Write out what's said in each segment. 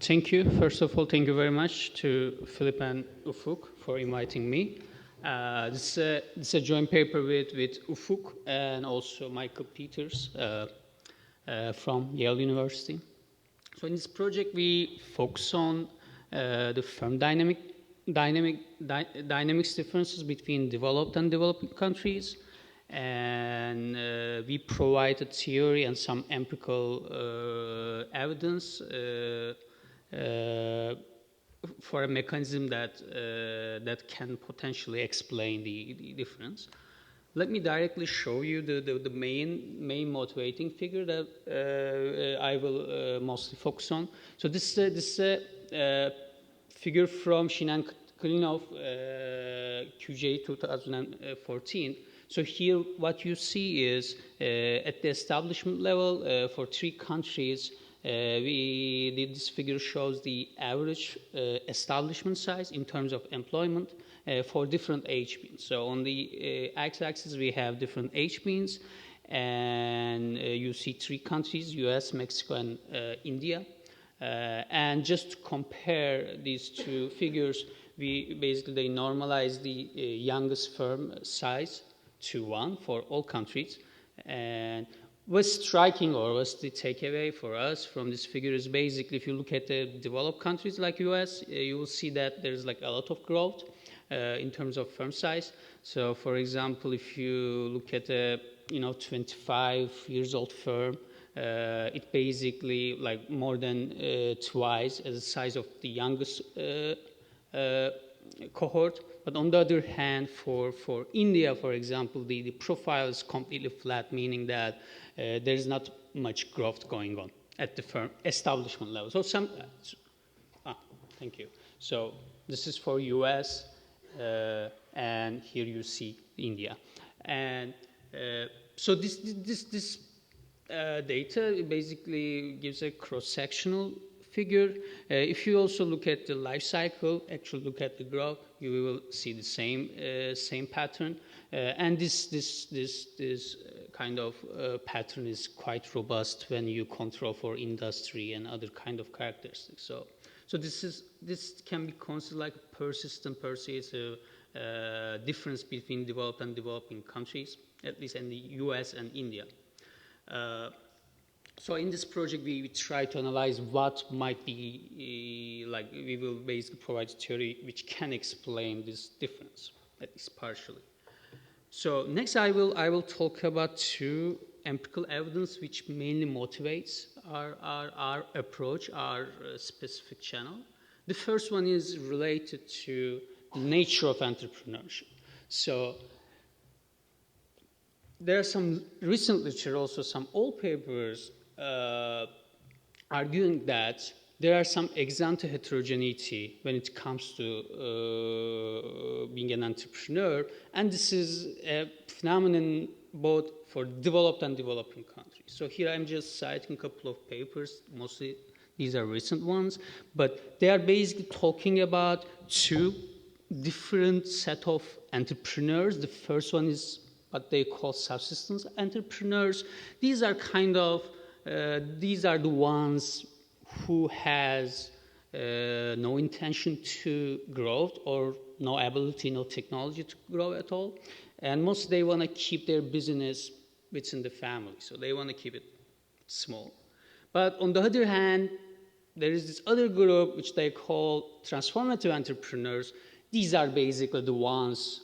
Thank you. First of all, thank you very much to Philippe and Ufuk for inviting me. This is a joint paper with Ufuk and also Michael Peters from Yale University. So in this project, we focus on the firm dynamics differences between developed and developing countries. And we provide a theory and some empirical evidence for a mechanism that can potentially explain the difference. Let me directly show you the main motivating figure that I will mostly focus on. So this is a figure from Shin and Klinov, QJ 2014. So here what you see is at the establishment level for 3 countries, this figure shows the average establishment size in terms of employment for different age means. So on the x-axis we have different age means, and you see 3 countries, US, Mexico, and India. And just to compare these 2 figures, they normalize the youngest firm size to 1 for all countries. And what's striking, or what's the takeaway for us from this figure, is basically if you look at the developed countries like US, you will see that there's like a lot of growth in terms of firm size. So for example, if you look at a 25 years old firm, it basically like more than twice as the size of the youngest cohort. But on the other hand, for India, for example, the profile is completely flat, meaning that there's not much growth going on at the firm establishment level. So thank you. So this is for US, and here you see India. And so this data basically gives a cross-sectional figure. If you also look at the life cycle, actually look at the growth, you will see the same pattern. And this kind of pattern is quite robust when you control for industry and other kind of characteristics. So this can be considered like a persistent, pervasive difference between developed and developing countries, at least in the US and India. So in this project, we try to analyze what might be like. We will basically provide a theory which can explain this difference, at least partially. So next, I will talk about 2 empirical evidence which mainly motivates our approach, our specific channel. The first one is related to the nature of entrepreneurship. So there are some recent literature, also some old papers, arguing that there are some ex-ante heterogeneity when it comes to being an entrepreneur, and this is a phenomenon both for developed and developing countries. So here I'm just citing a couple of papers, mostly these are recent ones, but they are basically talking about 2 different set of entrepreneurs. The first one is what they call subsistence entrepreneurs. These are the ones who has no intention to grow or no ability, no technology to grow at all. And most they want to keep their business within the family. So they want to keep it small. But on the other hand, there is this other group which they call transformative entrepreneurs. These are basically the ones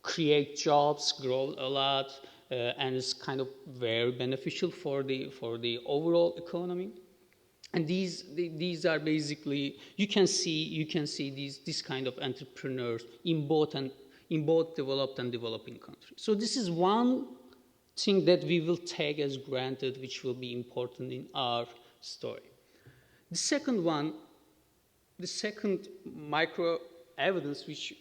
create jobs, grow a lot, and it's kind of very beneficial for the overall economy. And these are basically you can see these kind of entrepreneurs in both developed and developing countries. So this is one thing that we will take as granted, which will be important in our story. The second micro evidence, which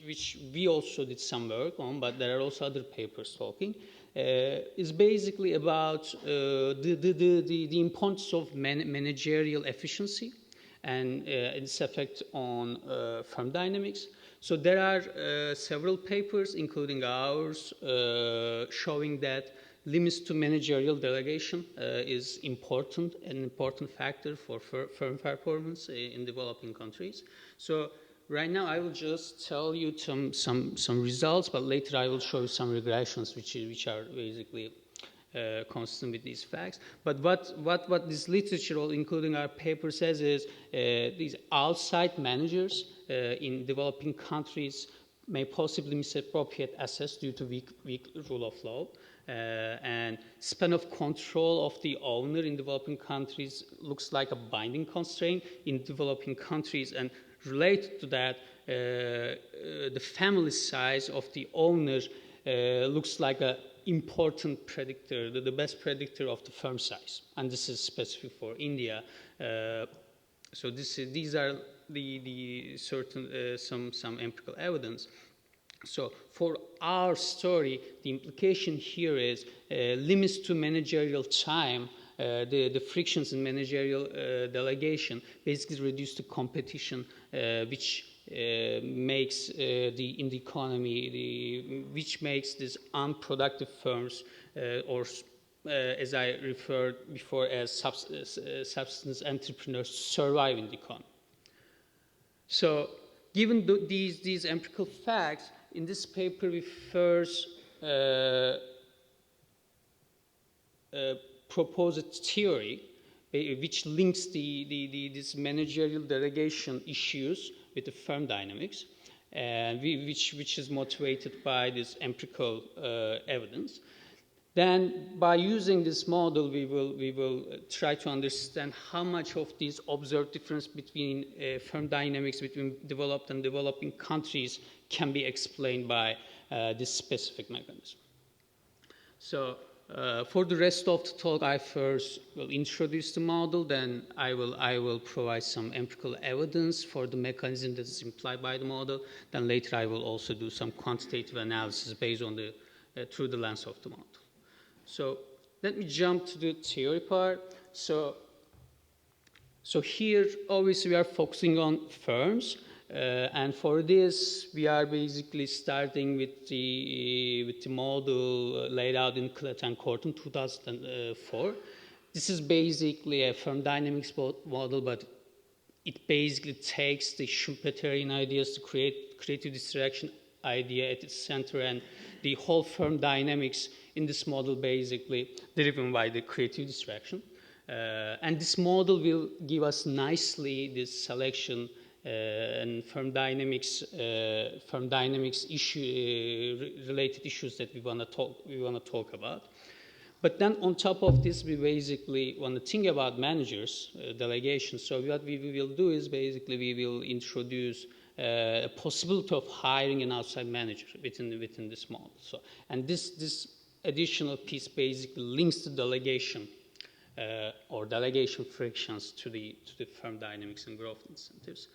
we also did some work on, but there are also other papers talking, is basically about the importance of managerial efficiency and its effect on firm dynamics. So there are several papers, including ours, showing that limits to managerial delegation is important, an important factor for firm performance in developing countries. So right now I will just tell you some results, but later I will show you some regressions which are basically consistent with these facts. But what this literature, including our paper, says is these outside managers in developing countries may possibly misappropriate assets due to weak rule of law. And span of control of the owner in developing countries looks like a binding constraint in developing countries. And related to that, the family size of the owner looks like an important predictor, the best predictor of the firm size. And this is specific for India. So these are the certain some empirical evidence. So for our story, the implication here is limits to managerial time. The frictions in managerial delegation basically reduce the competition, which makes in the economy, which makes these unproductive firms, or as I referred before, as subsistence entrepreneurs, survive in the economy. So, given these empirical facts, in this paper we first propose a theory which links this managerial delegation issues with the firm dynamics, and which is motivated by this empirical evidence. Then, by using this model, we will try to understand how much of these observed difference between firm dynamics between developed and developing countries can be explained by this specific mechanism. So, for the rest of the talk, I first will introduce the model. Then I will provide some empirical evidence for the mechanism that is implied by the model. Then later, I will also do some quantitative analysis based on through the lens of the model. So let me jump to the theory part. So here, obviously, we are focusing on firms. And for this, we are basically starting with the model laid out in Clett and Corton, 2004. This is basically a firm dynamics model, but it basically takes the Schumpeterian ideas to create creative distraction idea at its center, and the whole firm dynamics in this model basically driven by the creative distraction. And this model will give us nicely this selection and firm dynamics related issues that we want to talk about. But then on top of this, we basically want to think about managers, delegation. So what we will do is basically we will introduce a possibility of hiring an outside manager within this model. So, and this additional piece basically links the delegation or delegation frictions to the firm dynamics and growth incentives.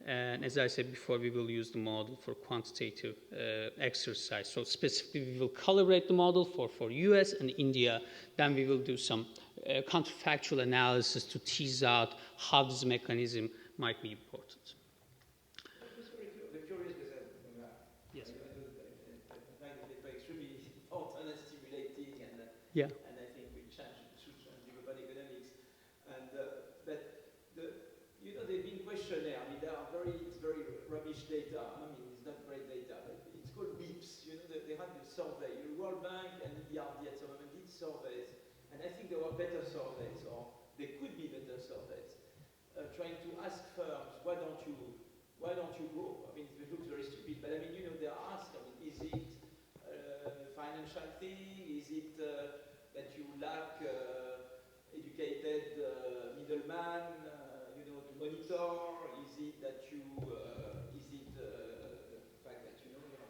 And as I said before, we will use the model for quantitative exercise. So specifically, we will calibrate the model for US and India. Then we will do some counterfactual analysis to tease out how this mechanism might be important. Yeah. And I think we should think about economics. And they've been questionnaire. I mean, it's very rubbish data. I mean, it's not great data. But it's called WIPs. They had the survey. World Bank and EBRD at some moment did surveys, and I think there were better surveys, or there could be better surveys, trying to ask firms, why don't you grow? I mean, it looks very stupid, but I mean, they are asked. I mean, is it financial thing? Is it that you lack educated middleman, to monitor? Is it that the fact that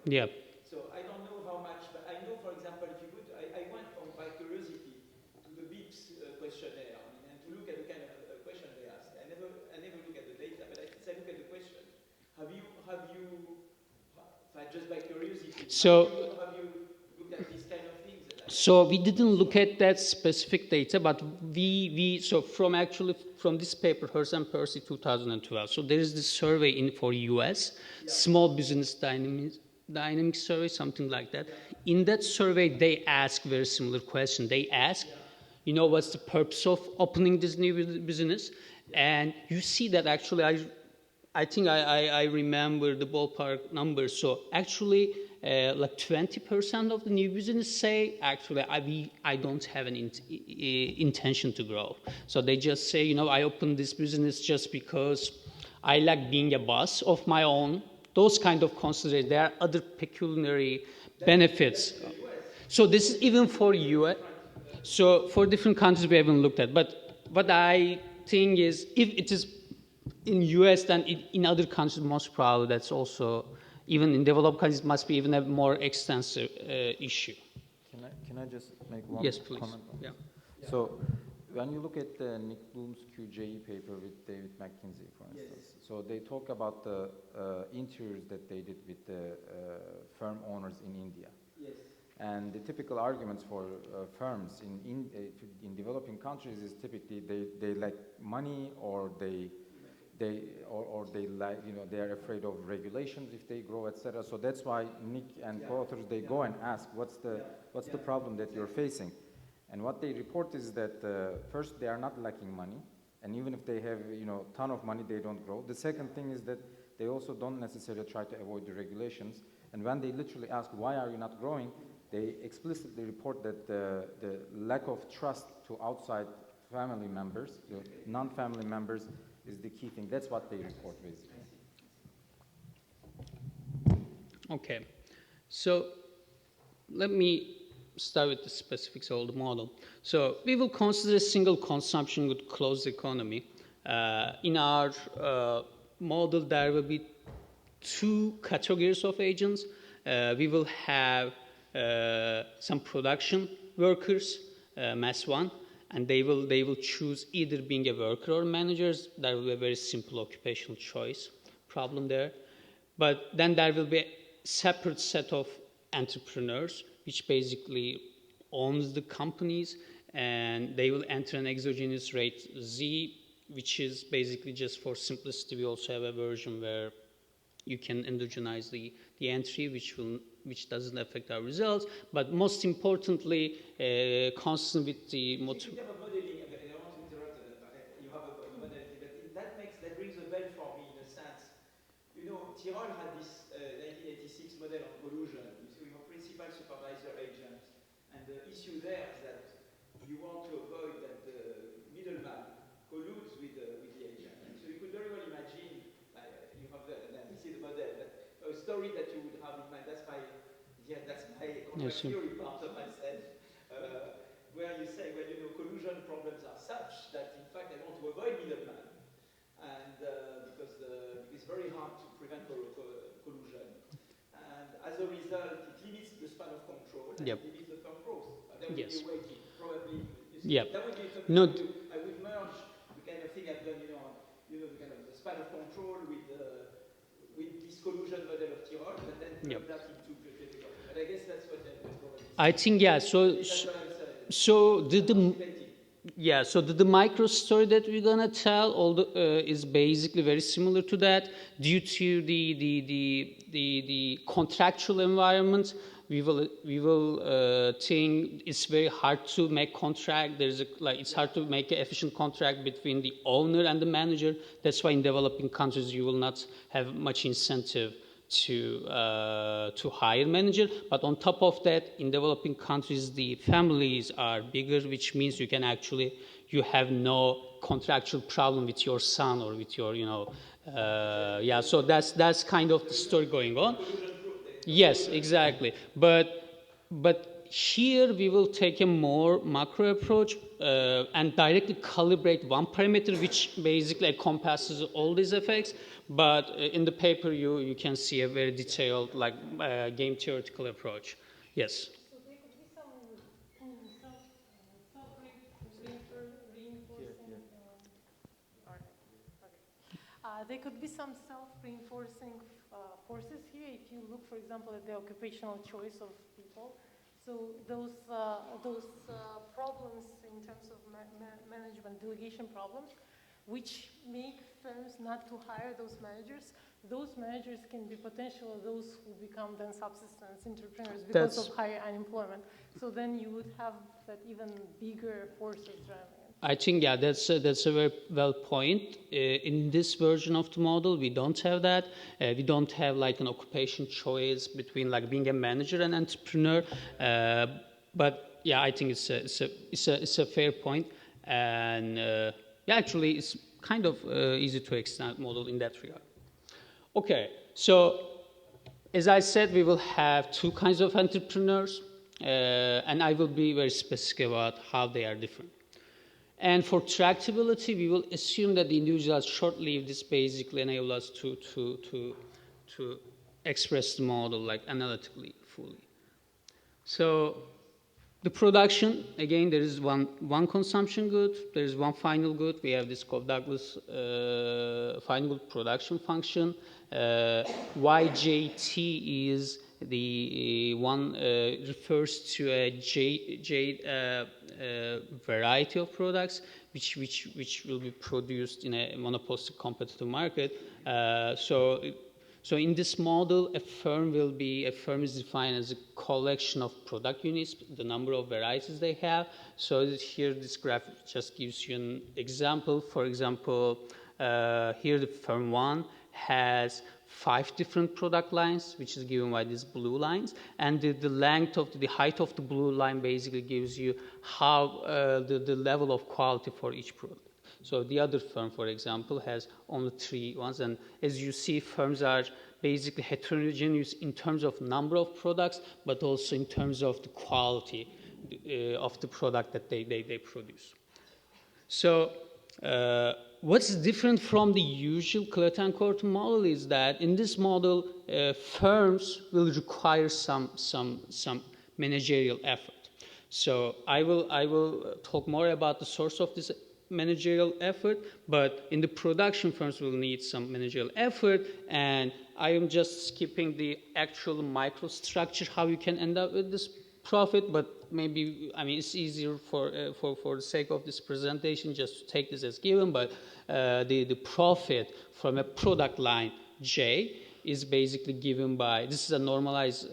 Yeah. So I don't know how much, but I know, for example, if you could, I went by curiosity to the BIPS questionnaire, and to look at the kind of question they ask. I never look at the data, but I look at the question. Have you just by curiosity? Have you looked at these kind of things? So we didn't look at that specific data, but so from this paper, Hurst and Percy, 2012. So there is this survey for US, small business dynamic survey, something like that. In that survey, they ask very similar question. They ask, what's the purpose of opening this new business? And you see that actually, I think I remember the ballpark numbers. So actually, like 20% of the new business say, actually, I don't have an intention to grow. So they just say, I opened this business just because I like being a boss of my own. Those kind of considerations. There are other pecuniary benefits. So this is even for US. So for different countries we haven't looked at. But what I think is, if it is in US, then in other countries, most probably that's also, even in developed countries, must be even a more extensive issue. Can I just make one yes, please. comment on yeah. this? So when you look at Nick Bloom's QJE paper with David McKinsey, for instance, so they talk about the interviews that they did with the firm owners in India. Yes. And the typical arguments for firms in developing countries is typically they lack money, or they like, they are afraid of regulations if they grow, etc. So that's why Nick and co-authors, they go and ask, what's the problem that you're facing? And what they report is that first, they are not lacking money, and even if they have a ton of money, they don't grow. The second thing is that they also don't necessarily try to avoid the regulations. And when they literally ask, why are you not growing, they explicitly report that the lack of trust to outside family members, the non-family members, is the key thing. That's what they report, basically. Okay, so let me start with the specifics of the model. So we will consider single consumption with closed economy. In our model, there will be two categories of agents. We will have some production workers, mass one, and they will choose either being a worker or managers. There will be a very simple occupational choice problem there. But then there will be a separate set of entrepreneurs, which basically owns the companies, and they will enter an exogenous rate Z, which is basically, just for simplicity, we also have a version where you can endogenize the entry, which doesn't affect our results. But most importantly, consistent with the you have a modeling. I don't want to interrupt. You have a modeling, but that rings a bell for me in a sense. Tirol had this 1986 model on collusion. So you have principal, supervisor, agent, and the issue there is that you want to avoid that the middleman colludes with the agent. And so you could very well imagine, you have this is the model, but a story that you would have in mind. That's my theory part of myself, where you say, well, collusion problems are such that in fact I want to avoid middleman, and because it's very hard to prevent collusion, and as a result, it limits the span of control and it limits the firm growth. There would be a weighting, probably. That would be something I would merge the kind of thing I've done, the kind of the span of control with this collusion model of Tirol, and then turn that into critical. But I guess that's what I think, So the micro story that we're gonna tell is basically very similar to that. Due to the contractual environment, we will think it's very hard to make contract. It's hard to make an efficient contract between the owner and the manager. That's why in developing countries you will not have much incentive to hire manager. But on top of that, in developing countries, the families are bigger, which means you have no contractual problem with your son or with your, So that's kind of the story going on. Yes, exactly. But here we will take a more macro approach and directly calibrate one parameter, which basically encompasses all these effects. But in the paper, you can see a very detailed, game theoretical approach. Yes. So there could be some self-reinforcing. There could be some self-reinforcing forces here. If you look, for example, at the occupational choice of people, so those problems in terms of management, delegation problems, which make firms not to hire those managers, those managers can be potentially those who become then subsistence entrepreneurs because of higher unemployment. So then you would have that even bigger forces driving it. I think, yeah, that's a very well point. In this version of the model, we don't have that. We don't have like an occupation choice between like being a manager and entrepreneur. But yeah, I think it's a fair point. And yeah, actually, it's kind of easy to extend model in that regard. Okay, so as I said, we will have two kinds of entrepreneurs, and I will be very specific about how they are different. And for tractability, we will assume that the individuals short-lived. This basically enables us to express the model like analytically fully. So the production, again, there is one consumption good, there is one final good. We have this Cobb-Douglas final good production function. YJT is the one refers to a variety of products which will be produced in a monopolistic competitive market. So in this model, a firm is defined as a collection of product units, the number of varieties they have. So here this graph just gives you an example. For example, here the firm 1 has 5 different product lines, which is given by these blue lines, and the height of the blue line basically gives you how the level of quality for each product. So the other firm, for example, has only 3 ones, and as you see, firms are basically heterogeneous in terms of number of products, but also in terms of the quality of the product that they produce. So what's different from the usual Clayton-Corton model is that in this model, firms will require some managerial effort. So I will talk more about the source of this managerial effort, but in the production, firms will need some managerial effort, and I am just skipping the actual microstructure, how you can end up with this profit, but maybe, I mean, it's easier for the sake of this presentation just to take this as given, but the profit from a product line J is basically given by, this is a normalized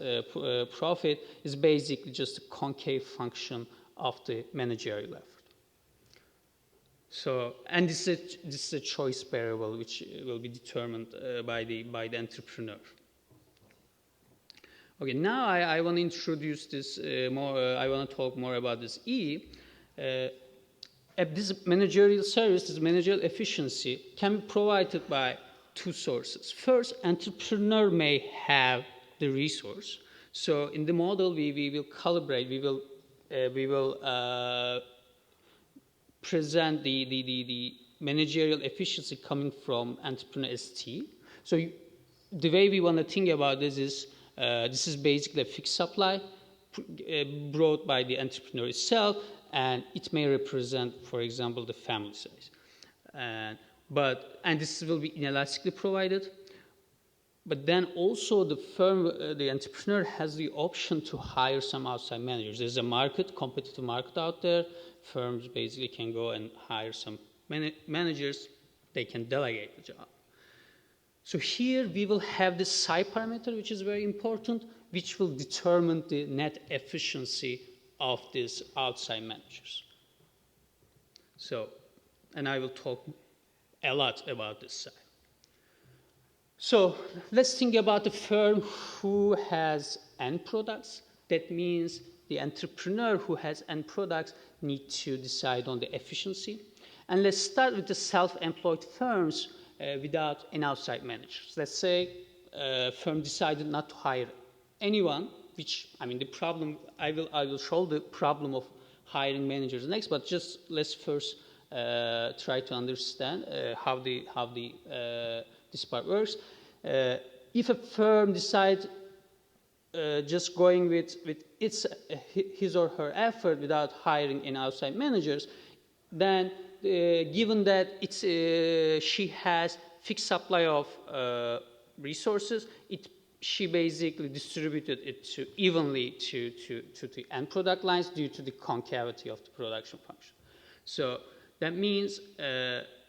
profit, is basically just a concave function of the managerial effort. So, and this is a choice variable which will be determined by the entrepreneur. Okay, now I want to introduce this more. I want to talk more about this E. This managerial service, this managerial efficiency, can be provided by 2 sources. First, entrepreneur may have the resource. So in the model, we will calibrate. We will present the managerial efficiency coming from entrepreneur ST. So the way we want to think about this is basically a fixed supply brought by the entrepreneur itself, and it may represent, for example, the family size. And this will be inelastically provided. But then also the firm, the entrepreneur has the option to hire some outside managers. There's a market, competitive market out there. Firms basically can go and hire some managers. They can delegate the job. So here we will have this psi parameter, which is very important, which will determine the net efficiency of these outside managers. So, and I will talk a lot about this side. So let's think about the firm who has end products. That means the entrepreneur who has end products need to decide on the efficiency. And let's start with the self-employed firms without an outside manager. Let's say a firm decided not to hire anyone, which, I mean, the problem, I will show the problem of hiring managers next, but just let's first try to understand how this part works. If a firm decides just going with his or her effort without hiring any outside managers, then given that she has fixed supply of resources, she basically distributed it evenly to the end product lines due to the concavity of the production function. So that means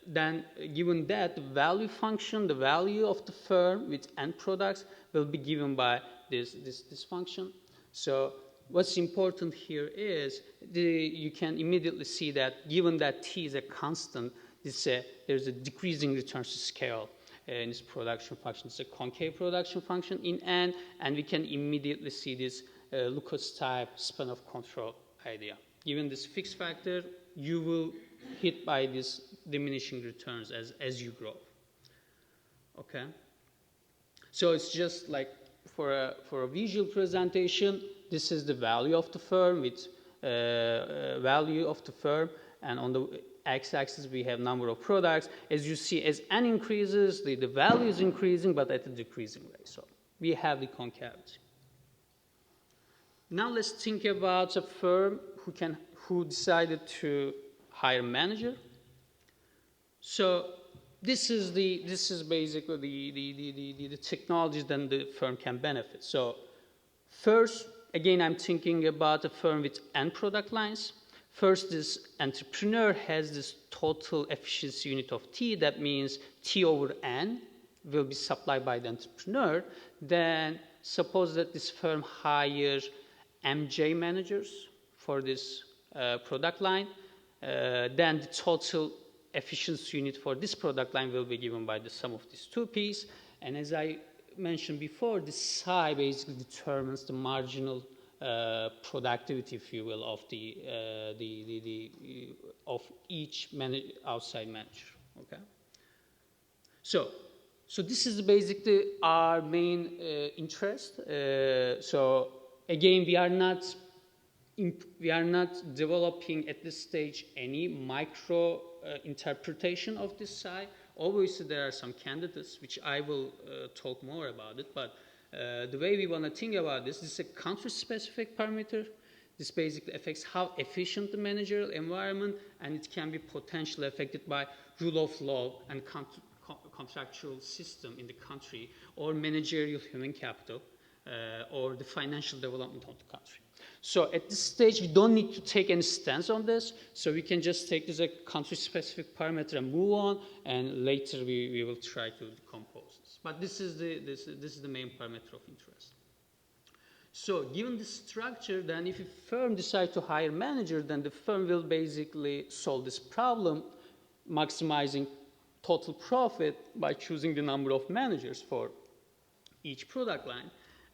then given that, the value function, the value of the firm with end products will be given by this function. So what's important here is you can immediately see that given that t is a constant, there's a decreasing returns to scale in this production function. It's a concave production function in N, and we can immediately see this Lucas type span of control idea. Given this fixed factor, you will hit by this diminishing returns as you grow. Okay? So it's just like for a visual presentation, this is the value of the firm with value of the firm, and on the x-axis we have number of products. As you see, as n increases, the value is increasing, but at a decreasing rate. So we have the concavity. Now let's think about a firm who decided to hire a manager. So this is basically the technologies that the firm can benefit. So first, again, I'm thinking about a firm with n product lines. First, this entrepreneur has this total efficiency unit of T. That means T over N will be supplied by the entrepreneur. Then suppose that this firm hires MJ managers for this product line. Then the total efficiency unit for this product line will be given by the sum of these two P's. And as I mentioned before, the psi basically determines the marginal productivity, if you will, of of each outside manager. Okay. So this is basically our main interest. So again, we are not developing at this stage any micro interpretation of this psi. Obviously, there are some candidates which I will talk more about it, but the way we want to think about this is a country-specific parameter. This basically affects how efficient the managerial environment, and it can be potentially affected by rule of law and contractual system in the country, or managerial human capital, or the financial development of the country. So at this stage, we don't need to take any stance on this, so we can just take this as a country-specific parameter and move on, and later we will try to decompose this. But this is the main parameter of interest. So given this structure, then if a firm decides to hire a manager, then the firm will basically solve this problem, maximizing total profit by choosing the number of managers for each product line.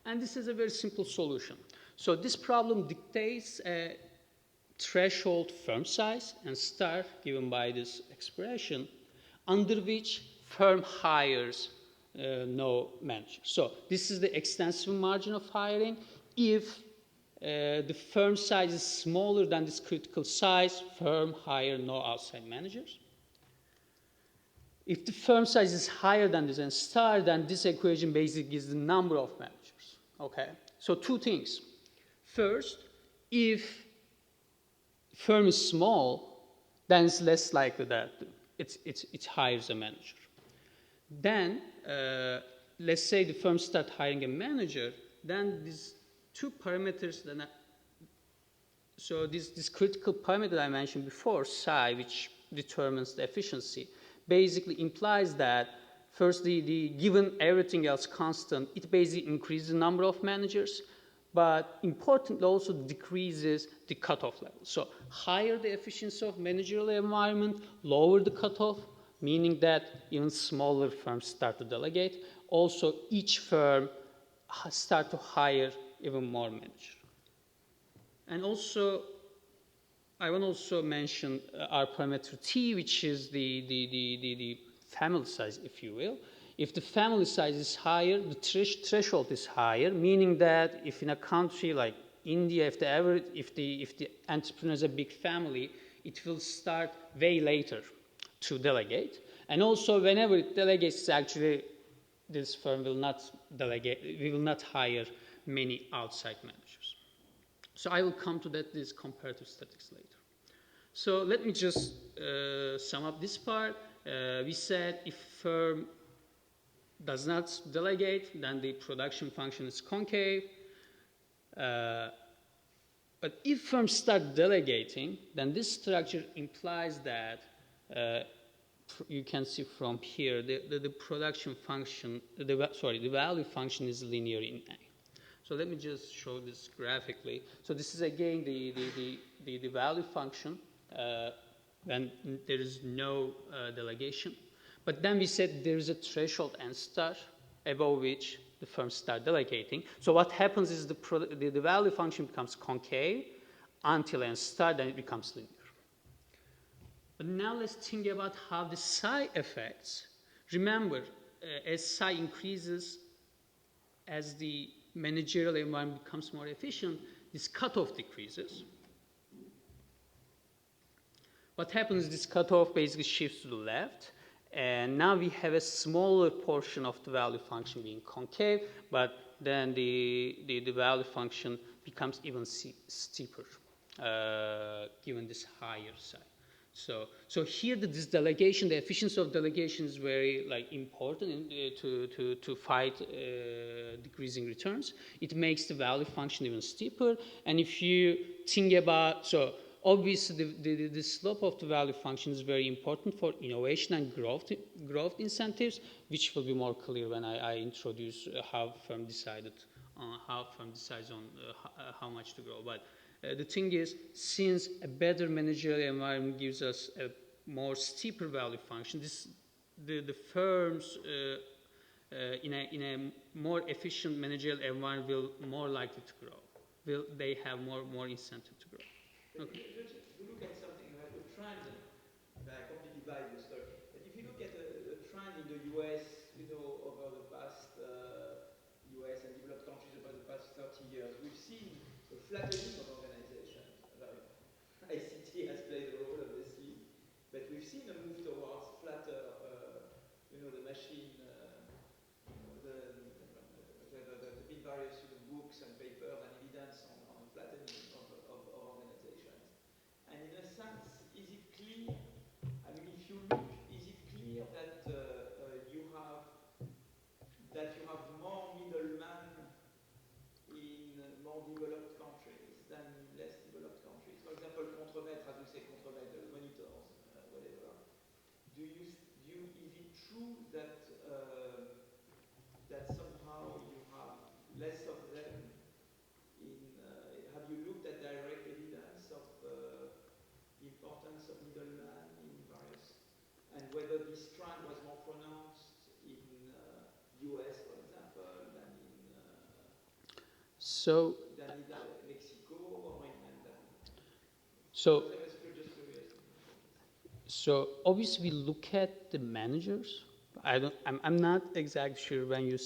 And this is a very simple solution. So this problem dictates a threshold firm size and star given by this expression, under which firm hires no manager. So this is the extensive margin of hiring. If the firm size is smaller than this critical size, firm hire no outside managers. If the firm size is higher than this and star, then this equation basically gives the number of managers. Okay, so two things. First, if firm is small, then it's less likely that it hires a manager. Then, let's say the firm starts hiring a manager, then these two parameters, so this critical parameter I mentioned before, psi, which determines the efficiency, basically implies that first, given everything else constant, it basically increases the number of managers, but importantly also decreases the cutoff level. So higher the efficiency of managerial environment, lower the cutoff, meaning that even smaller firms start to delegate. Also, each firm start to hire even more managers. And also, I want to also mention our parameter T, which is the family size, if you will. If the family size is higher, the threshold is higher, meaning that if in a country like India, if the entrepreneur is a big family, it will start way later to delegate. And also, whenever it delegates, actually, this firm will not delegate. We will not hire many outside managers. So I will come to this comparative statistics later. So let me just sum up this part. We said if firm does not delegate, then the production function is concave. But if firms start delegating, then this structure implies that you can see from here, the production function, the value function is linear in A. So let me just show this graphically. So this is again the value function when there is no delegation. But then we said there is a threshold n star above which the firms start delegating. So what happens is the value function becomes concave until n star, then it becomes linear. But now let's think about how the psi affects. Remember, as psi increases, as the managerial environment becomes more efficient, this cutoff decreases. What happens is this cutoff basically shifts to the left, and now we have a smaller portion of the value function being concave, but then the value function becomes even steeper, given this higher psi. So here this delegation, the efficiency of delegation is very important to fight decreasing returns. It makes the value function even steeper. And if you think about, so obviously the slope of the value function is very important for innovation and growth incentives, which will be more clear when I introduce how firm decides on how much to grow. But the thing is, since a better managerial environment gives us a more steeper value function, the firms in a more efficient managerial environment will more likely to grow. They have more incentive to grow. Okay. If you look at something like a trend, I completely buy your story. But if you look at a trend in the US, over the past US and developed countries over the past 30 years, we've seen a flattening of organization. ICT has played a role, obviously, but we've seen a move towards flatter, the machine, there have been various books and papers and evidence on flattening of organizations. And in a sense, is it clear, if you look, is it clear that you have more middlemen in more developed countries than less developed countries? For example, contremaître, as we say, contremaître, monitors, whatever. Is it true that that somehow you have less of them have you looked at direct evidence of the importance of middlemen in various, and whether this trend was more pronounced in US, for example, than in Mexico or in So obviously we look at the managers. I'm not exactly sure when you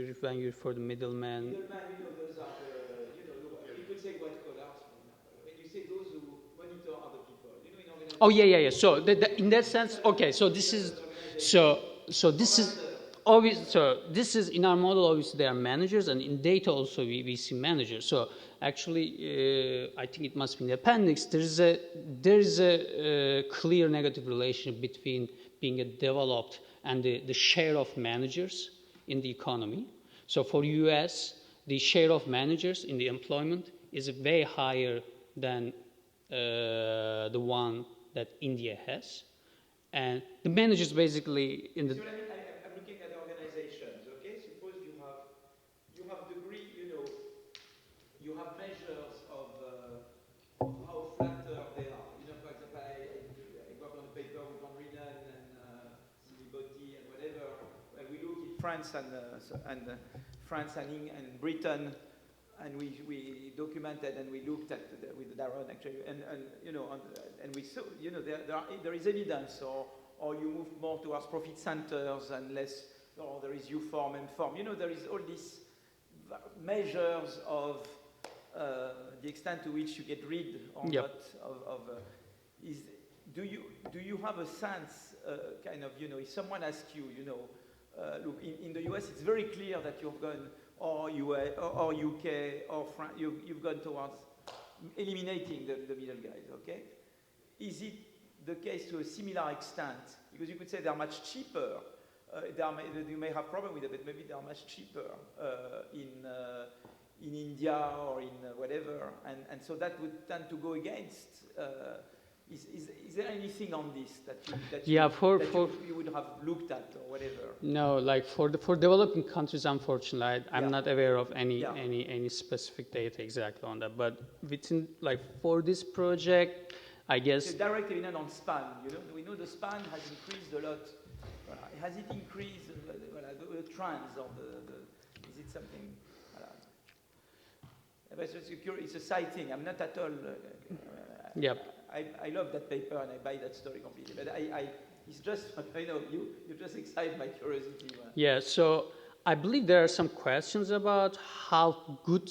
refer the middleman. Middleman, those are you could say white collars, for example. When you say those who monitor other people, in organizations. Oh yeah. So in that sense, okay. So this is obvious. So this is in our model. Obviously, there are managers, and in data also we see managers. So actually, I think it must be in the appendix. There is a clear negative relationship between being a developed and the share of managers in the economy. So for US, the share of managers in the employment is way higher than the one that India has. And the managers basically in the... So I'm looking at organizations, okay? Suppose you have degree, you have measures of how flatter they are. For example, I worked on a paper with Van Rienen and Siliboti and whatever, where we look in France and Britain, and we documented and we looked at with Darren actually, and we saw, there is evidence, or you move more towards profit centers and less, or there is U-form and form. There is all these measures of the extent to which you get rid or yep. not of do you have a sense, if someone asks you, look, in the US it's very clear that you've gone, or UK, or France, you've gone towards eliminating the middle guys, okay? Is it the case to a similar extent? Because you could say they're much cheaper. You may have problem with it, but maybe they're much cheaper in India or in whatever, and so that would tend to go against Is there anything on this that you would have looked at or whatever? No, like for developing countries, unfortunately, I'm not aware of any specific data exactly on that. But within, like, for this project, I guess. So direct evidence on span. We know the span has increased a lot. Has it increased the trends of the? Is it something? It's a side thing. I'm not at all. Yep. I love that paper and I buy that story completely. But it's just, you just excite my curiosity. Yeah, so I believe there are some questions about how good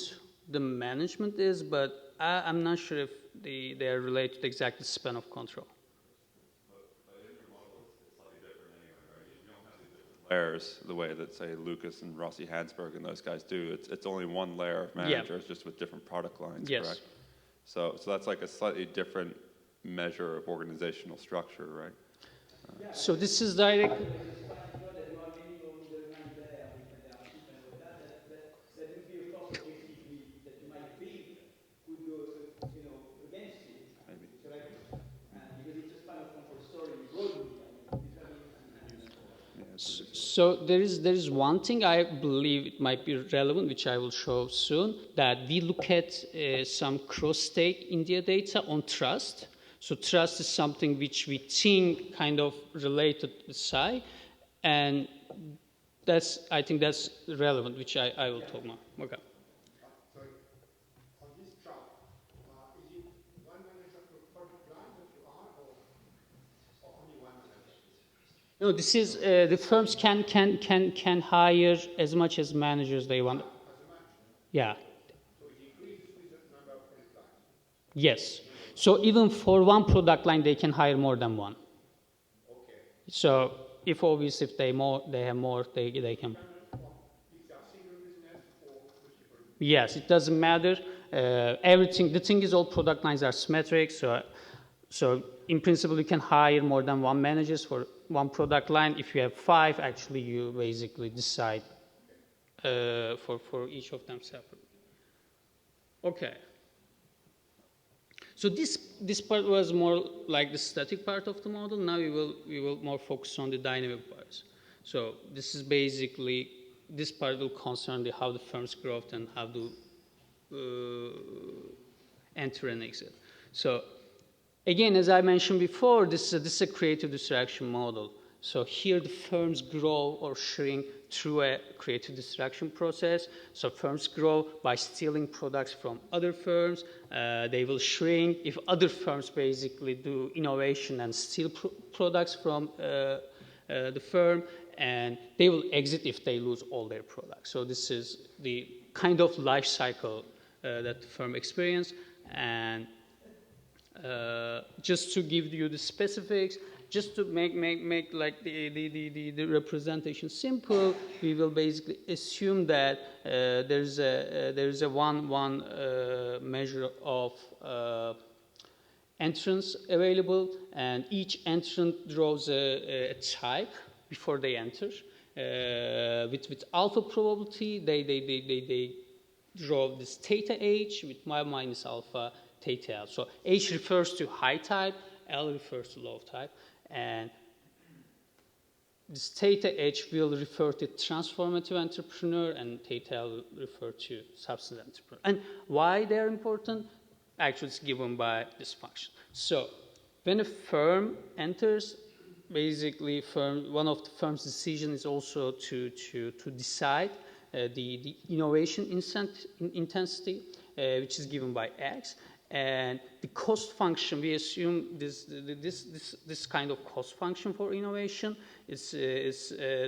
the management is, but I'm not sure if they are related to exactly span of control. But in your model, it's slightly different anyway, right? You don't have these different layers the way that, say, Lucas and Rossi Hansberg and those guys do. It's only one layer of managers, just with different product lines, correct? So that's like a slightly different measure of organizational structure, right? So this is direct. So there is one thing I believe it might be relevant, which I will show soon, that we look at some cross-stake India data on trust. So trust is something which we think kind of related to PSI, and I think that's relevant, which I will talk more. Okay. Sorry. On this chart, is it one manager per product line that you are, or only one manager? No, this is the firms can hire as much as managers they want. As a manager? Yeah. So it increases with the number of product lines? Yes. So even for one product line, they can hire more than one. Okay. So if they have more, they can. If they are single business or multiple? Yes, it doesn't matter. Everything. The thing is, all product lines are symmetric. So in principle, you can hire more than one managers for one product line. If you have 5, actually, you basically decide for each of them separately. Okay. So this part was more like the static part of the model. Now we will more focus on the dynamic parts. So this is basically, this part will concern how the firm's growth and how to enter and exit. So again, as I mentioned before, this is a creative distraction model. So here the firms grow or shrink through a creative distraction process. So firms grow by stealing products from other firms. They will shrink if other firms basically do innovation and steal products from the firm, and they will exit if they lose all their products. So this is the kind of life cycle that the firm experiences. And just to give you the specifics, just to make like the representation simple, we will basically assume that there's a one measure of entrance available, and each entrant draws a type before they enter. With alpha probability, they draw this theta H with y minus alpha theta L. So H refers to high type, L refers to low type. And this theta H will refer to transformative entrepreneur, and theta L will refer to substance entrepreneur. And why they're important? Actually, it's given by this function. So when a firm enters, basically one of the firm's decision is also to decide the innovation intensity, which is given by X. And the cost function, we assume this kind of cost function for innovation is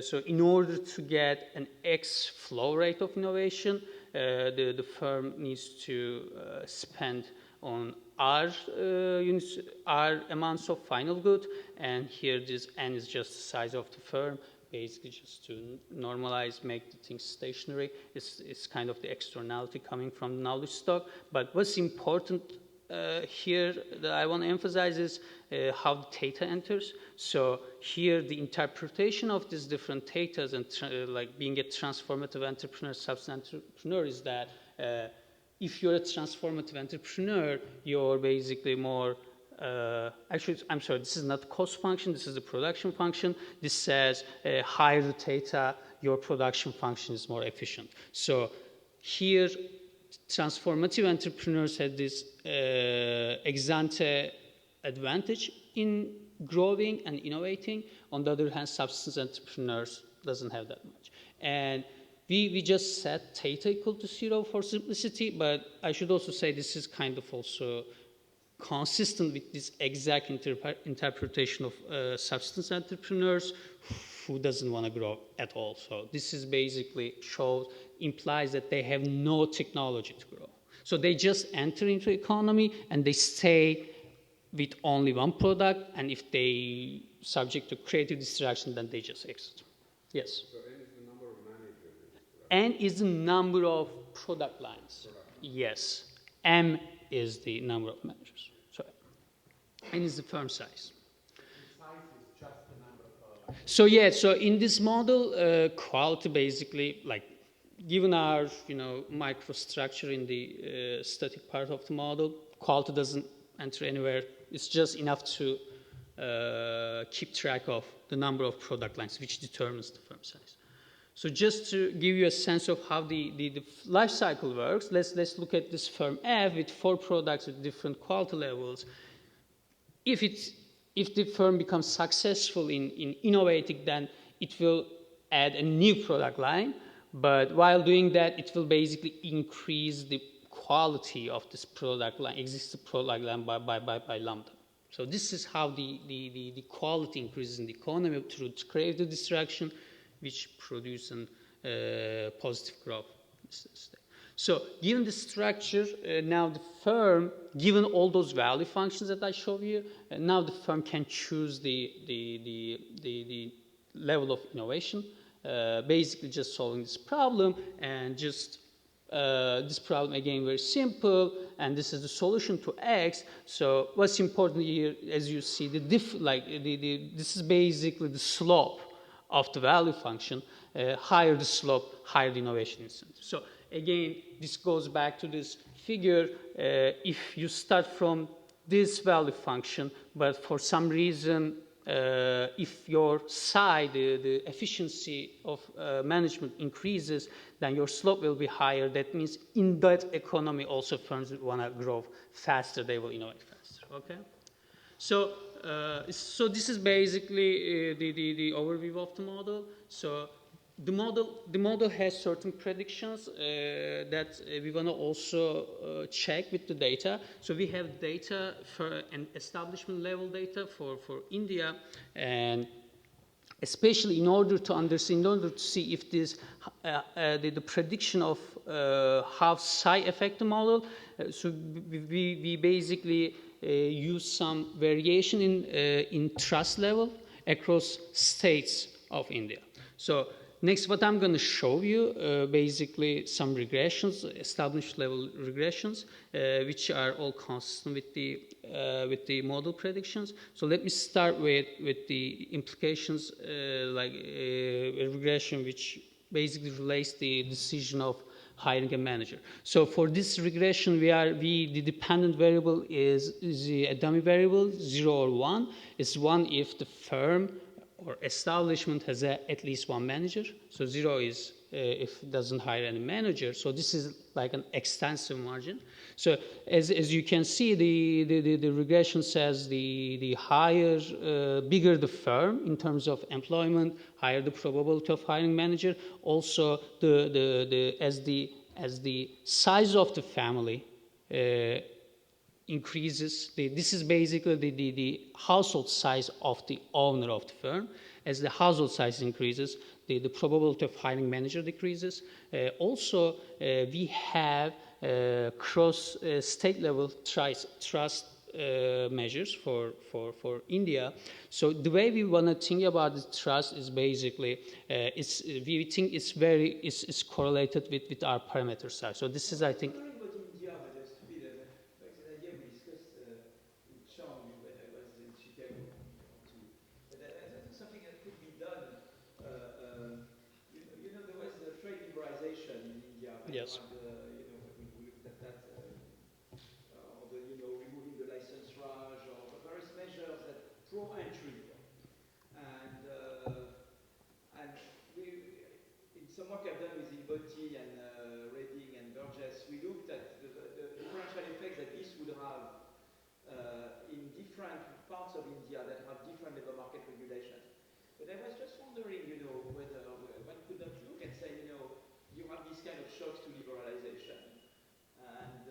so in order to get an X flow rate of innovation, the firm needs to spend on R units, R amounts of final good, and here this N is just the size of the firm, basically just to normalize, make the things stationary. It's kind of the externality coming from the knowledge stock. But what's important here that I want to emphasize is how the theta enters. So here the interpretation of these different thetas and like being a transformative entrepreneur, substance entrepreneur, is that if you're a transformative entrepreneur, you're basically more actually, I'm sorry, this is not cost function, this is the production function. This says higher the theta, your production function is more efficient. So here, transformative entrepreneurs had this ex ante advantage in growing and innovating. On the other hand, subsistence entrepreneurs doesn't have that much. And we just set theta equal to 0 for simplicity, but I should also say this is kind of also consistent with this exact interpretation of subsistence entrepreneurs who doesn't want to grow at all. So this is basically implies that they have no technology to grow. So they just enter into economy and they stay with only one product, and if they subject to creative distraction, then they just exit. Yes? So N is the number of managers. N is the number of product lines. Yes. M is the number of managers. So N is the firm size. Size is just the number of So yeah, so in this model, quality basically, like given our microstructure in the static part of the model, quality doesn't enter anywhere. It's just enough to keep track of the number of product lines, which determines the firm size. So just to give you a sense of how the life cycle works, let's look at this firm F with 4 products with different quality levels. If the firm becomes successful in innovating, then it will add a new product line. But while doing that, it will basically increase the quality of this product line, existing product line by lambda. So this is how the quality increases in the economy through creative distraction, which produces positive growth. So given the structure, now the firm, given all those value functions that I showed you, now the firm can choose the level of innovation, basically just solving this problem, and just this problem again very simple, and this is the solution to X. So what's important here, as you see, this is basically the slope of the value function. Higher the slope, higher the innovation incentive. So again, this goes back to this figure. If you start from this value function, but for some reason, if your side, the efficiency of management increases, then your slope will be higher. That means in that economy also firms want to grow faster, they will innovate faster, okay? So this is basically the overview of the model. So the model has certain predictions that we want to also check with the data. So we have data for an establishment level data for India, and especially in order to understand, in order to see if this the prediction of how psi affect the model. So we basically use some variation in trust level across states of India. So next, what I'm going to show you, basically some regressions, established level regressions, which are all consistent with the model predictions. So let me start with the implications, like a regression which basically relates the decision of hiring a manager. So for this regression, the dependent variable is a dummy variable, 0 or 1. It's 1 if the firm or establishment has at least one manager. So 0 is if it doesn't hire any manager. So this is like an extensive margin. So as you can see, the regression says the higher, bigger the firm in terms of employment, higher the probability of hiring manager. Also, as the size of the family increases, this is basically the household size of the owner of the firm. As the household size increases, the probability of hiring manager decreases. Also, we have cross state level trust measures for India. So the way we want to think about the trust is basically we think it's correlated with our parameter size. So this is, I think. Yes. We looked at that, removing the license raj, or pro-entry. And we, in some work I've done with Iboti and Redding and Burgess, we looked at the differential effects that this would have in different parts of India that have different labor market regulations. But I was just wondering, whether one could not look and say, you have these kind of shocks to liberalization. And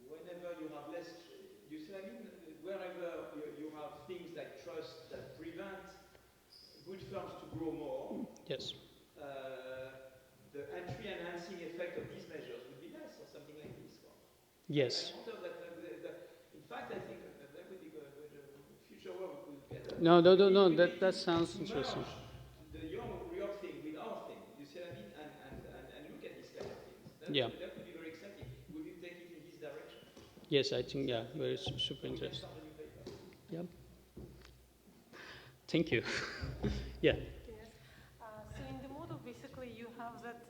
whenever you have less, you see what I mean? Wherever you have things like trust that prevent good firms to grow more, Yes. The entry enhancing effect of these measures would be less or something like this. Yes. I wonder that in fact, I think that would be good. Future work would get. No, that sounds interesting. Your thing with our thing, you see what I mean? And look at these kind of things. That would be very exciting. Would you take it in this direction? Yes, I think, very super interesting. Yeah. Thank you. Yeah. Yes. So in the model, basically, you have that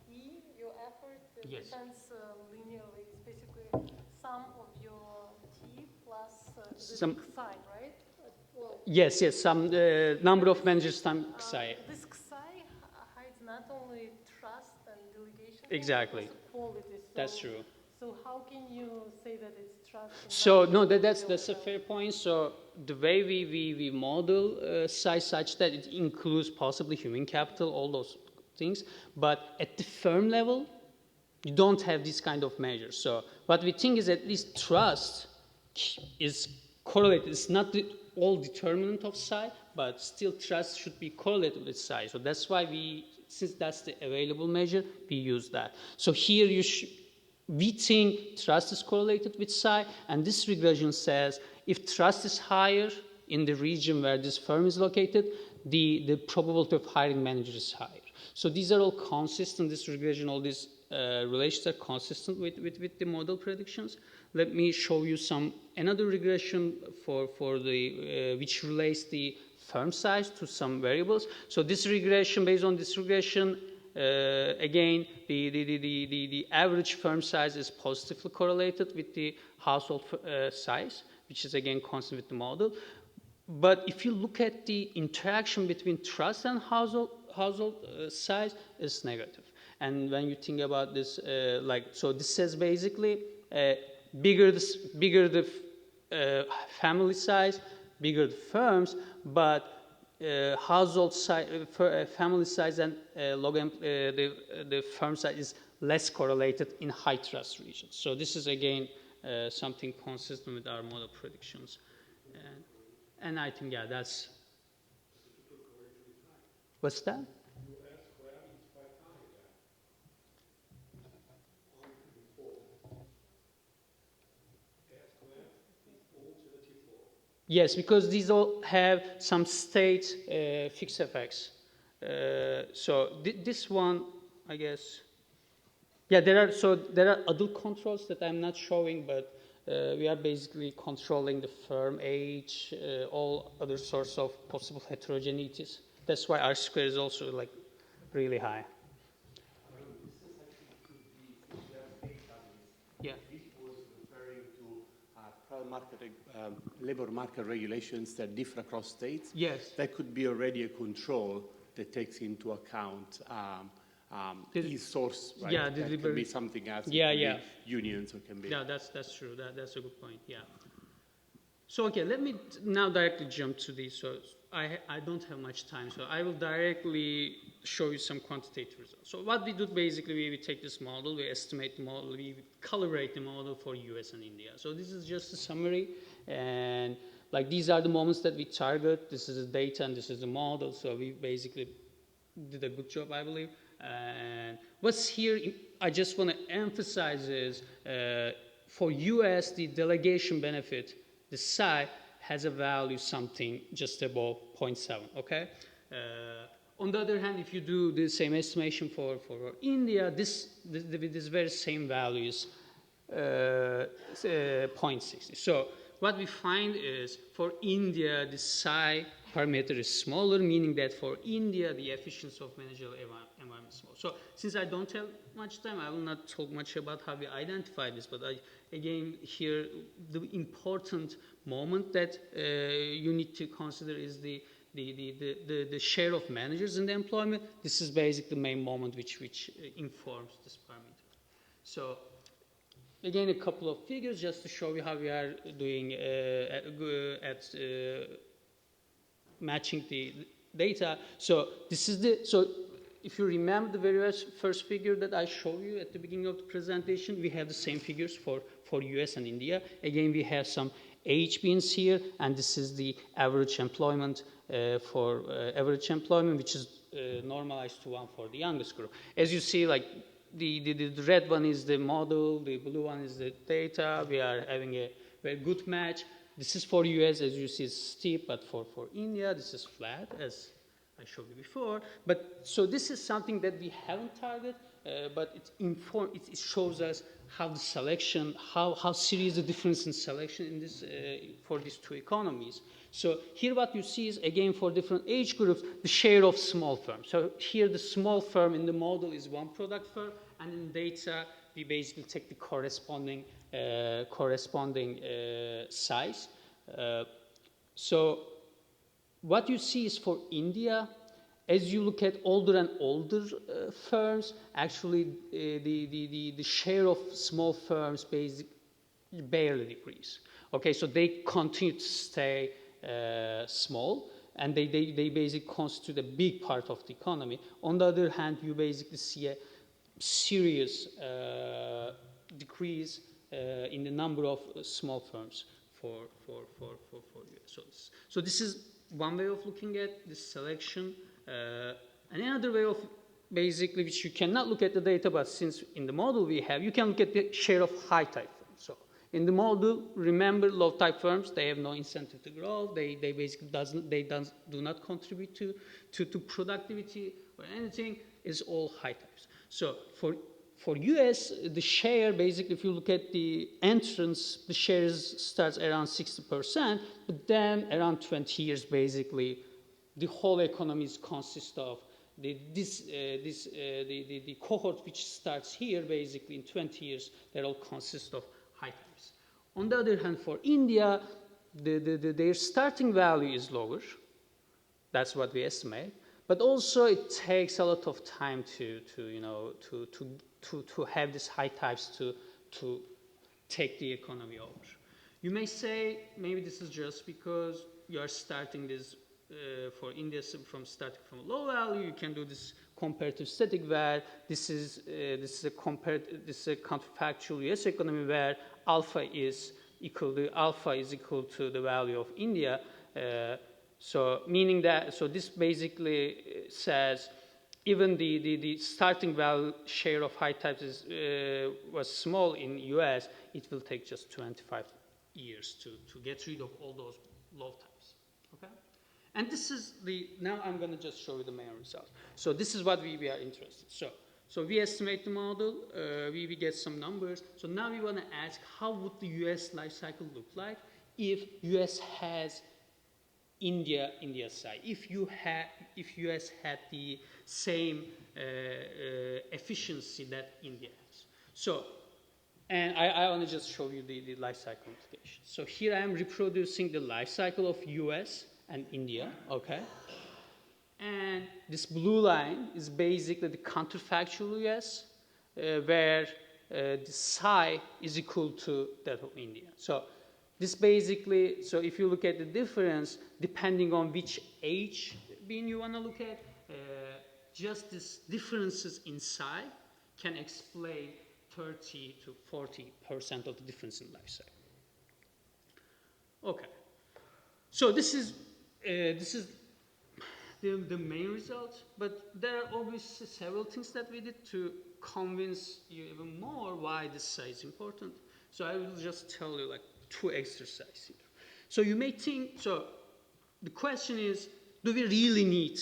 E, your effort, Yes. depends linearly. It's basically sum of your T plus the Some- psi, right? Well, Yes, some number of managers times psi. this psi hides not only trust and delegation, Exactly. but also quality. That's true. So how can you say that it's trust? and So not no, that's a delegation? fair point. So the way we model size such that it includes possibly human capital, all those things, but at the firm level, you don't have this kind of measure. So what we think is at least trust is correlated. It's not the all determinant of psi, but still trust should be correlated with psi. So that's why since that's the available measure, we use that. So here we think trust is correlated with psi, and this regression says if trust is higher in the region where this firm is located, the probability of hiring managers is higher. So these are all consistent, this regression, all these relations are consistent with the model predictions. Let me show you another regression for the which relates the firm size to some variables. So this regression, based on this regression, again, the average firm size is positively correlated with the household size, which is again constant with the model. But if you look at the interaction between trust and household size, it's negative. And when you think about this, so this says basically bigger the family size, bigger the firms, but household size, family size, and the firm size is less correlated in high trust regions. So this is again something consistent with our model predictions, and I think that's. What's that? Yes, because these all have some state fixed effects. So this one, I guess, there are other controls that I'm not showing, but we are basically controlling the firm age, all other sorts of possible heterogeneities. That's why R square is also really high. Yeah. Labor market regulations that differ across states. Yes. That could be already a control that takes into account source, right? Yeah, that could be something else. Yeah, it can be unions, or can be. Yeah, that's true. That's a good point. Yeah. So okay, let me now directly jump to these. So I don't have much time, so I will directly show you some quantitative results. So what we do basically, we take this model, we estimate the model, we calibrate the model for US and India. So this is just a summary, and these are the moments that we target. This is the data and this is the model. So we basically did a good job, I believe. And what's here, I just want to emphasize is for US, the delegation benefit, the psi, has a value something just above 0.7, okay? On the other hand, if you do the same estimation for India, this very same value is 0.60. So what we find is for India, the psi parameter is smaller, meaning that for India, the efficiency of managerial environment small. So since I don't have much time, I will not talk much about how we identify this, but again, here, the important moment that you need to consider is the share of managers in the employment. This is basically the main moment which informs this parameter. So again, a couple of figures just to show you how we are doing at matching the data. So this is so if you remember the very first figure that I showed you at the beginning of the presentation, we have the same figures for US and India. Again, we have some age bins here, and this is the average employment which is normalized to 1 for the youngest group. As you see, like the red one is the model, the blue one is the data. We are having a very good match. This is for US, as you see, it's steep, but for India, this is flat, as I showed you before. But so this is something that we haven't targeted, but it shows us how the selection, how serious the difference in selection in this for these two economies. So here what you see is, again, for different age groups, the share of small firms. So here the small firm in the model is one product firm, and in data, we basically take the corresponding size. So what you see is for India, as you look at older and older firms, actually the share of small firms barely decrease. Okay, so they continue to stay small, and they basically constitute a big part of the economy. On the other hand, you basically see a serious decrease in the number of small firms for US. So this is one way of looking at this selection. And another way of basically, which you cannot look at the data, but since in the model we have, you can look at the share of high type firms. So in the model, remember, low type firms, they have no incentive to grow. They basically do not contribute to productivity or anything. It's all high types. So for US, the share, basically, if you look at the entrance, the share starts around 60%, but then around 20 years, basically, the whole economy consists of the cohort which starts here, basically, in 20 years, that all consist of high types. On the other hand, for India, their starting value is lower. That's what we estimate. But also, it takes a lot of time to have these high types to take the economy over. You may say, maybe this is just because you are starting this for India starting from a low value. You can do this comparative static where this is a counterfactual US economy where alpha is equal to the value of India. So meaning that, so this basically says even the starting value share of high types was small in US, it will take just 25 years to get rid of all those low types, okay? And this is now I'm going to just show you the main results. So this is what we are interested. So we estimate the model, we get some numbers. So now we want to ask, how would the US life cycle look like if US has India's side? If US had the same efficiency that India has. So, and I want to just show you the life cycle implications. So here I am reproducing the life cycle of US and India, okay? And this blue line is basically the counterfactual US, where the psi is equal to that of India. So this basically, so if you look at the difference, depending on which age being you want to look at, just these differences in psi can explain 30 to 40% of the difference in life cycle. Okay, so this is the main result, but there are obviously several things that we did to convince you even more why this psi is important. So I will just tell you like 2 exercises here. So you may think, so the question is, do we really need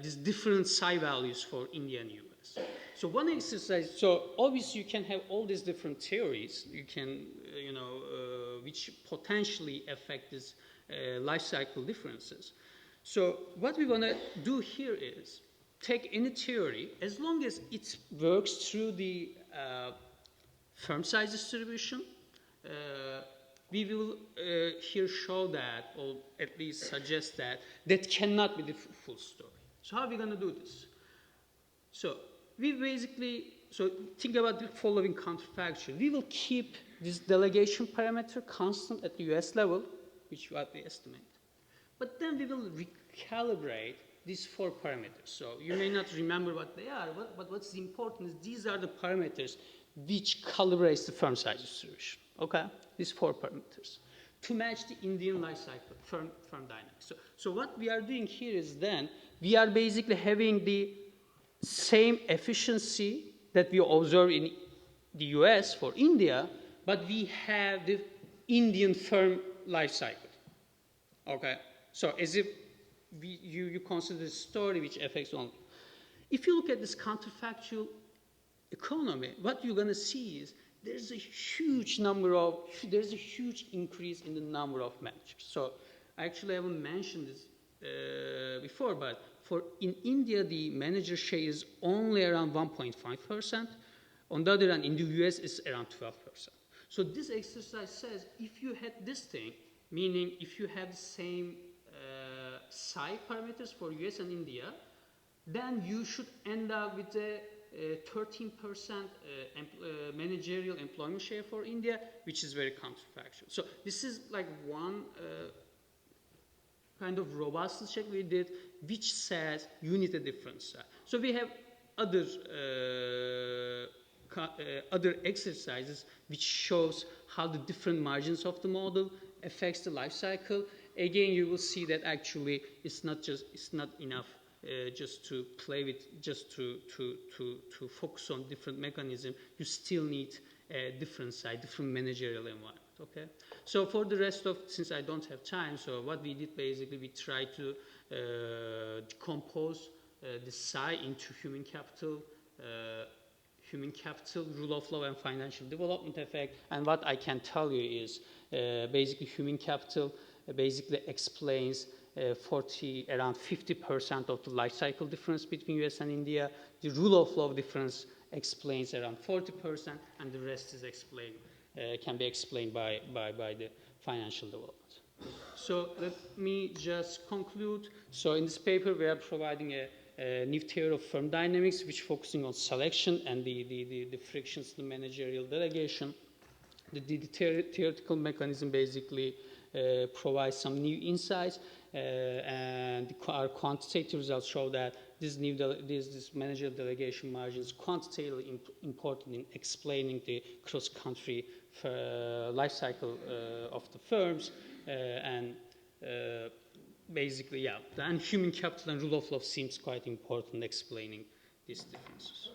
these different psi values for India and US? So one exercise, so obviously you can have all these different theories, you can, which potentially affect these life cycle differences. So what we want to do here is, take any theory, as long as it works through the firm size distribution, we will here show that, or at least suggest that, that cannot be the full story. So how are we going to do this? So we basically, so think about the following counterfactual. We will keep this delegation parameter constant at the US level, which is what we estimate. But then we will recalibrate these 4 parameters. So you may not remember what they are, but what's important is these are the parameters which calibrates the firm size distribution. Okay? These 4 parameters to match the Indian life cycle, firm dynamics. So what we are doing here is then we are basically having the same efficiency that we observe in the US for India, but we have the Indian firm life cycle. Okay? So as if you consider the story which affects only. If you look at this counterfactual economy, what you're going to see is there's a huge increase in the number of managers. So actually I haven't mentioned this before, but in India, the manager share is only around 1.5%. On the other hand, in the US, it's around 12%. So this exercise says if you had this thing, meaning if you have the same psi parameters for US and India, then you should end up with a 13% managerial employment share for India, which is very counterfactual. So this is like one kind of robustness check we did, which says you need a difference. So we have other exercises which shows how the different margins of the model affects the life cycle. Again, you will see that actually it's not enough just to play with, just to focus on different mechanisms. You still need a different side, different managerial environment. Okay. So for the rest of, since I don't have time, so what we did basically, we tried to decompose the psi into human capital, rule of law, and financial development effect. And what I can tell you is basically human capital basically explains around 50% of the life cycle difference between US and India. The rule of law difference explains around 40%, and the rest is explained, can be explained by the financial development. So let me just conclude. So in this paper, we are providing a new theory of firm dynamics, which focusing on selection and the frictions, the managerial delegation. The theoretical mechanism basically provides some new insights, and our quantitative results show that this managerial delegation margin is quantitatively important in explaining the cross-country life cycle of the firms, and basically, yeah, and human capital and rule of law seems quite important in explaining these differences.